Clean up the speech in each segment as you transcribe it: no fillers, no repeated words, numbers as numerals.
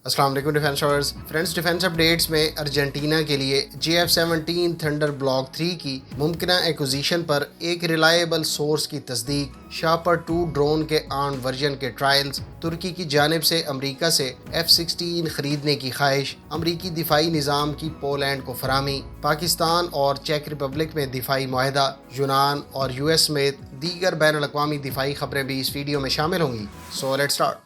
अस्सलाम वालेकुम defence lovers. Friends, defence updates में अर्जेंटीना के लिए JF-17 थंडर ब्लॉक 3 की मुमकिना एक्विजिशन पर एक रिलायबल सोर्स की तस्दीक, शापर 2 ड्रोन के आर्म वर्जन के ट्रायल्स, तुर्की की जानिब से अमरीका से F-16 खरीदने की ख्वाहिश, अमरीकी दिफाई निज़ाम की पोलैंड को फरामी, पाकिस्तान और चेक रिपब्लिक में दिफाई मुआहदा, यूनान और US समेत दीगर बैनुल अक़वामी दिफाई खबरें भी इस वीडियो में शामिल होंगी। So let's start.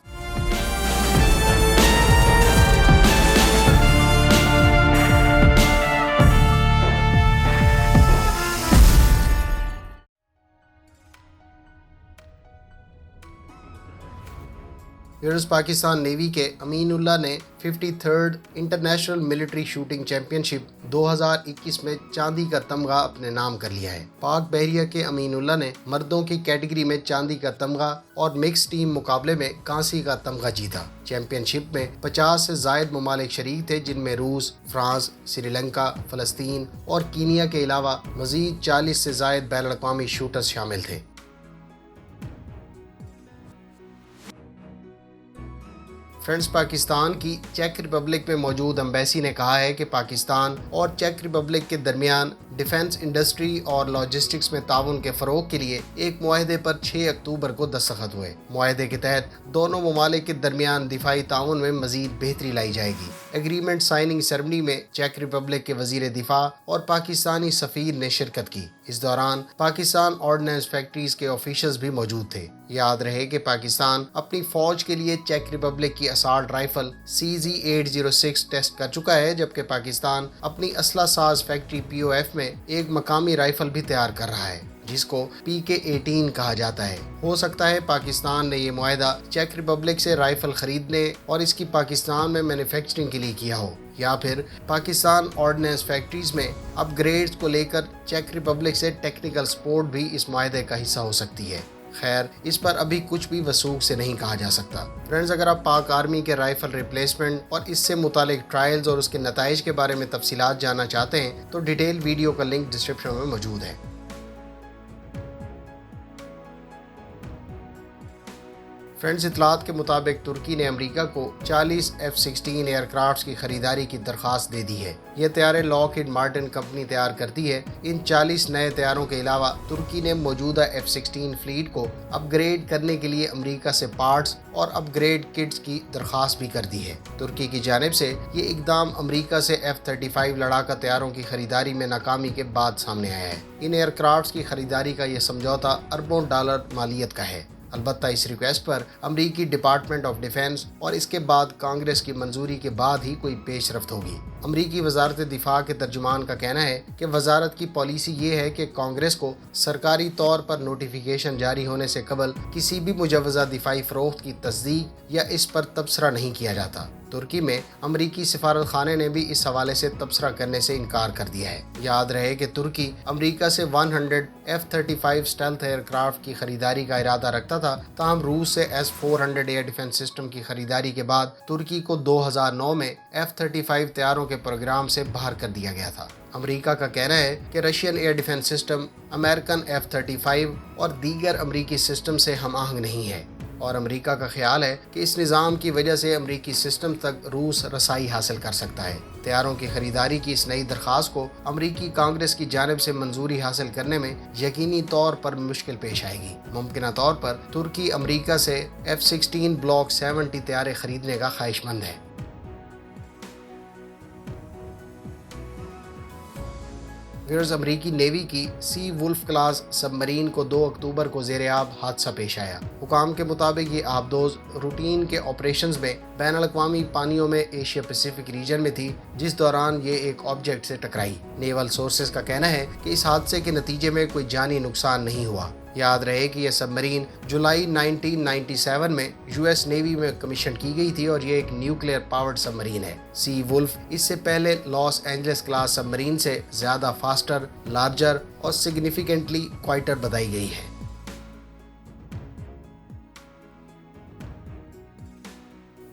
Pakistan navy के अमीनुल्लाह ने 53rd international military shooting championship 2021 में चांदी का तमगा अपने नाम कर लिया है। पाक बहरिया के अमीनुल्लाह ने मर्दों की कैटेगरी में चांदी का तमगा और मिक्स टीम मुकाबले में कांसी का तमगा जीता। चैंपियनशिप में 50 से जायद ममालिक शरीक थे, जिनमें रूस, फ्रांस, श्रीलंका, फलस्तीन और कीनिया के अलावा मजीद 40 से जायद बैनुल अक़वामी शूटर्स शामिल थे। फ्रेंड्स, पाकिस्तान की चेक रिपब्लिक में मौजूद एम्बेसी ने कहा है कि पाकिस्तान और चेक रिपब्लिक के दरमियान डिफेंस इंडस्ट्री और लॉजिस्टिक्स में ताउन के फ़रोग के लिए एक मुआहदे पर 6 अक्टूबर को दस्तखत हुए। मुआहदे के तहत दोनों ममालिक के दरमियान दिफाई ताउन में मजीद बेहतरी लाई जाएगी। एग्रीमेंट साइनिंग सेरेमनी में चेक रिपब्लिक के वजीर दिफा और पाकिस्तानी सफ़ीर ने शिरकत की। इस दौरान पाकिस्तान ऑर्डिनेंस फैक्ट्रीज के ऑफिशियल्स भी मौजूद थे। याद रहे कि पाकिस्तान अपनी फौज के लिए चेक रिपब्लिक की असॉल्ट राइफल CZ-806 टेस्ट कर चुका है, जबकि पाकिस्तान अपनी असला साज फैक्ट्री POF में एक मकामी राइफल भी तैयार कर रहा है, जिसको PK-18 कहा जाता है। हो सकता है पाकिस्तान ने ये मुआहदा चेक रिपब्लिक से राइफल खरीदने और इसकी पाकिस्तान में मैन्युफैक्चरिंग के लिए किया हो, या फिर पाकिस्तान ऑर्डिनेंस फैक्ट्रीज में अपग्रेड्स को लेकर चेक रिपब्लिक से टेक्निकल सपोर्ट भी इस मुआहदे का हिस्सा हो सकती है। खैर, इस पर अभी कुछ भी वसूख से नहीं कहा जा सकता। फ्रेंड्स, अगर आप पाक आर्मी के राइफल रिप्लेसमेंट और इससे मुतालिक ट्रायल्स और उसके नताइज के बारे में तफसीलात जानना चाहते हैं तो डिटेल वीडियो का लिंक डिस्क्रिप्शन में मौजूद है। फ्रेंड्स, इतलात के मुताबिक तुर्की ने अमेरिका को 40 F-16 एयरक्राफ्ट की खरीदारी की दरख्वास्त दे दी है। ये तैयारे लॉकहीड मार्टिन कंपनी तैयार करती है। इन 40 नए तैयारों के अलावा तुर्की ने मौजूदा F-16 फ्लीट को अपग्रेड करने के लिए अमेरिका से पार्ट्स और अपग्रेड किट्स की दरख्वास्त भी कर दी है। तुर्की की जानिब से ये इकदाम अमेरिका से F-35 लड़ाका तैयारों की खरीदारी में नाकामी के बाद सामने आया है। इन एयरक्राफ्ट की खरीदारी का यह समझौता अरबों डॉलर मालियत का है। अलबत्ता इस रिक्वेस्ट पर अमरीकी डिपार्टमेंट ऑफ डिफेंस और इसके बाद कांग्रेस की मंजूरी के बाद ही कोई पेशरफ्त होगी। अमरीकी वजारत दिफा के तर्जुमान का कहना है कि वजारत की पॉलिसी ये है कि कांग्रेस को सरकारी तौर पर नोटिफिकेशन जारी होने से कबल किसी भी मुजवजा दिफाई फरोख्त की तस्दीक या इस पर तबसरा नहीं किया जाता। तुर्की में अमरीकी सिफारत खाने ने भी इस हवाले से तबसरा करने से इनकार कर दिया है। याद रहे कि तुर्की अमरीका से 100 F-35 स्टेल्थ एयरक्राफ्ट की खरीदारी का इरादा रखता था, ताहम रूस से S-400 एयर डिफेंस सिस्टम की खरीदारी के बाद तुर्की को 2009 में F-35 तैयारों के प्रोग्राम से बाहर कर दिया गया था। अमेरिका का कहना है कि Russian air defence system American F-35 और दीगर अमरीकी सिस्टम से हम आहंग नहीं है, और अमेरिका का ख्याल है कि इस निज़ाम की वजह से अमरीकी सिस्टम तक रूस रसाई हासिल कर सकता है। तैयारों की खरीदारी की इस नई दरख्वास्त को अमरीकी कांग्रेस की जानिब से मंजूरी हासिल करने में यकीनी तौर पर मुश्किल पेश आएगी। मुमकिना तौर पर तुर्की अमरीका से F-16 ब्लॉक 70 तैयारे खरीदने का ख्वाहिशमंद है। अमरीकी नेवी की सी वुल्फ क्लास सबमरीन को 2 अक्टूबर को ज़ेर-ए-आब हादसा पेश आया। हुकाम के मुताबिक ये आबदोज रूटीन के ऑपरेशंस में बैनुल अक़वामी पानियों में एशिया पैसिफिक रीजन में थी, जिस दौरान ये एक ऑब्जेक्ट से टकराई। नेवल सोर्सेज का कहना है कि इस हादसे के नतीजे में कोई जानी नुकसान नहीं हुआ। याद रहे कि यह सबमरीन जुलाई 1997 में US नेवी में कमीशन की गई थी और ये एक न्यूक्लियर पावर्ड सबमरीन है। सी वुल्फ इससे पहले लॉस एंजलिस क्लास सबमरीन से ज़्यादा फास्टर, लार्जर और सिग्निफिकेंटली क्वाइटर बताई गई है।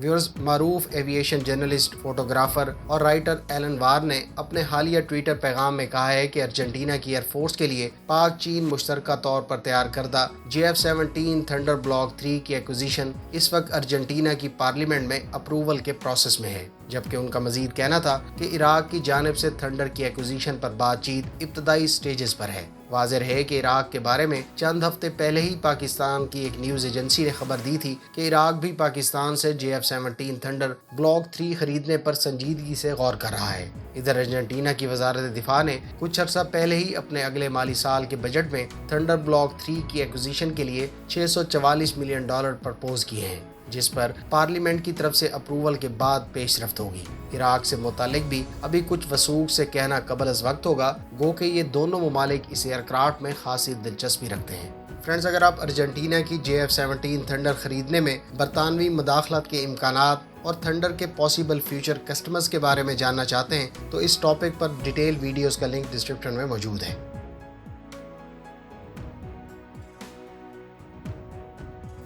व्यूअर्स, मारूफ एविएशन जर्नलिस्ट, फोटोग्राफर और राइटर एलन वार ने अपने हालिया ट्विटर पैगाम में कहा है कि अर्जेंटीना की एयरफोर्स के लिए पाक चीन मुश्तरका तौर पर तैयार करदा JF-17 थंडर ब्लॉक 3 की एक्विजिशन इस वक्त अर्जेंटीना की पार्लियामेंट में अप्रूवल के प्रोसेस में है, जबकि उनका मजीद कहना था कि इराक की जानिब से थंडर की एक्विजिशन पर बातचीत इब्तदाई स्टेजेस पर है। वाज़ेह है कि इराक के बारे में चंद हफ्ते पहले ही पाकिस्तान की एक न्यूज़ एजेंसी ने खबर दी थी कि इराक भी पाकिस्तान से JF-17 थंडर ब्लॉक 3 खरीदने पर संजीदगी से गौर कर रहा है। इधर अर्जेंटीना की वजारत दिफा ने कुछ अर्सा पहले ही अपने अगले माली साल के बजट में थंडर ब्लॉक 3 की एक्विजिशन के लिए $644 मिलियन प्रपोज किए हैं, जिस पर पार्लियामेंट की तरफ से अप्रूवल के बाद पेशरफ्त होगी। इराक से मुतालिक भी अभी कुछ वसूख से कहना कबल अज़ वक्त होगा, गो कि ये दोनों ममालिक इस एयरक्राफ्ट में खासी दिलचस्पी रखते हैं। फ्रेंड्स, अगर आप अर्जेंटीना की JF-17 थंडर खरीदने में बरतानवी मुदाखलत के इम्कानात और थंडर के पॉसिबल फ्यूचर कस्टमर्स के बारे में जानना चाहते हैं तो इस टॉपिक पर डिटेल वीडियोस का लिंक डिस्क्रिप्शन में मौजूद है।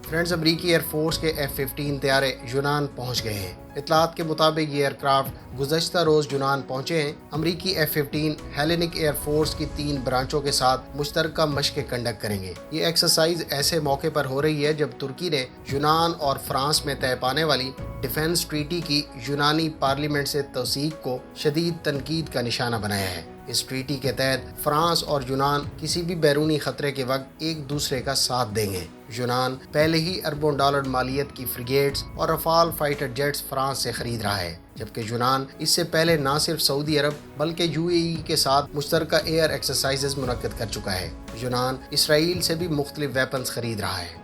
फ्रेंड्स, अमरीकी एयरफोर्स के F-15 तैयारे यूनान पहुंच गए हैं। इतलात के मुताबिक ये एयरक्राफ्ट गुज़श्ता रोज़ यूनान पहुंचे हैं। अमरीकी F-15 हेलेनिक एयरफोर्स की 3 ब्रांचों के साथ मुश्तरका मशक़ें कंडक्ट करेंगे। ये एक्सरसाइज ऐसे मौके पर हो रही है जब तुर्की ने यूनान और फ्रांस में तय पाने वाली डिफेंस ट्रीटी की यूनानी पार्लियामेंट से तौसीक को शदीद तनकीद का निशाना बनाया है। इस ट्रीटी के तहत फ्रांस और यूनान किसी भी बैरूनी खतरे के वक्त एक दूसरे का साथ देंगे। यूनान पहले ही अरबों डॉलर मालियत की फ्रिगेट्स और रफाल फाइटर जेट्स फ्रांस से खरीद रहा है, जबकि यूनान इससे पहले न सिर्फ सऊदी अरब बल्कि UAE के साथ मुश्तरका एयर एक्सरसाइजेज मुनक्किद कर चुका है। यूनान इसराइल से भी मुख्तलिफ वेपन्स खरीद रहा है।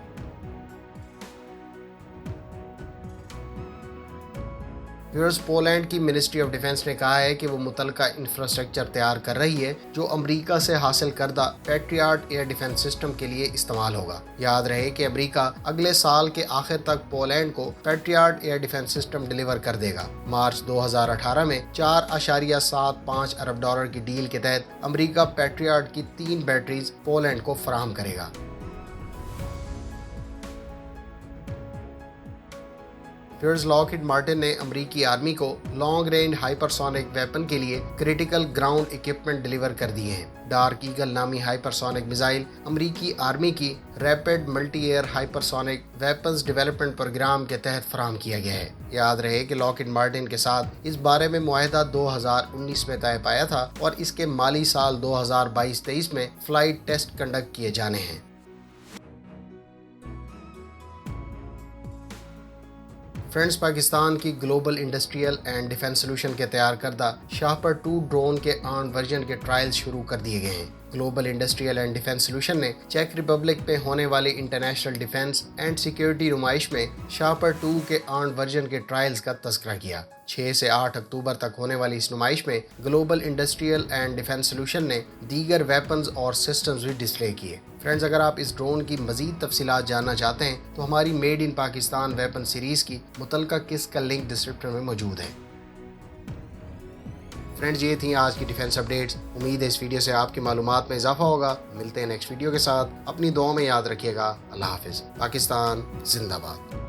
पोलैंड की मिनिस्ट्री ऑफ डिफेंस ने कहा है कि वो मुतलका इंफ्रास्ट्रक्चर तैयार कर रही है जो अमरीका से हासिल करदा पैट्रियट एयर डिफेंस सिस्टम के लिए इस्तेमाल होगा। याद रहे कि अमरीका अगले साल के आखिर तक पोलैंड को patriot air defence system deliver कर देगा। मार्च 2018 में $4.75 अरब की डील के तहत अमरीका पैट्रियट की 3 बैटरीज पोलैंड को फराहम करेगा। लॉकहीड मार्टिन ने अमरीकी आर्मी को लॉन्ग रेंज हाइपरसोनिक वेपन के लिए क्रिटिकल ग्राउंड इक्विपमेंट डिलीवर कर दिए हैं। डार्क ईगल नामी हाइपरसोनिक मिसाइल अमरीकी आर्मी की rapid multi air hypersonic weapons development programme के तहत फराहम किया गया है। याद रहे कि लॉकहीड मार्टिन के साथ इस बारे में मुआहदा 2019 में तय पाया था और इसके माली साल 2022-23 में फ्लाइट टेस्ट कंडक्ट किए जाने हैं। फ्रेंड्स, पाकिस्तान की global industrial and defence solution के तैयार करदा शाहपर 2 ड्रोन के आर्म्ड वर्जन के ट्रायल्स शुरू कर दिए गए हैं। Global industrial and defence solution ने चेक रिपब्लिक में होने वाली इंटरनेशनल डिफेंस एंड सिक्योरिटी नुमाइश में शाहपर 2 के आर्म्ड वर्जन के ट्रायल्स का तज़किरा किया। 6 से 8 अक्टूबर तक होने वाली इस नुमाइश में global industrial and defence solution ने दीगर वेपन्स और सिस्टम्स भी डिस्प्ले किए। फ्रेंड्स, अगर आप इस ड्रोन की मज़ीद तफसीलात जानना चाहते हैं तो हमारी made in Pakistan weapon series की मुतलका किस्त का लिंक डिस्क्रिप्शन में मौजूद है। फ्रेंड्स, ये थी आज की डिफेंस अपडेट्स। उम्मीद है इस वीडियो से आपकी मालूमात में इजाफा होगा। मिलते हैं नेक्स्ट वीडियो के साथ। अपनी दुआ में याद रखिएगा। अल्लाह हाफिज़। पाकिस्तान जिंदाबाद।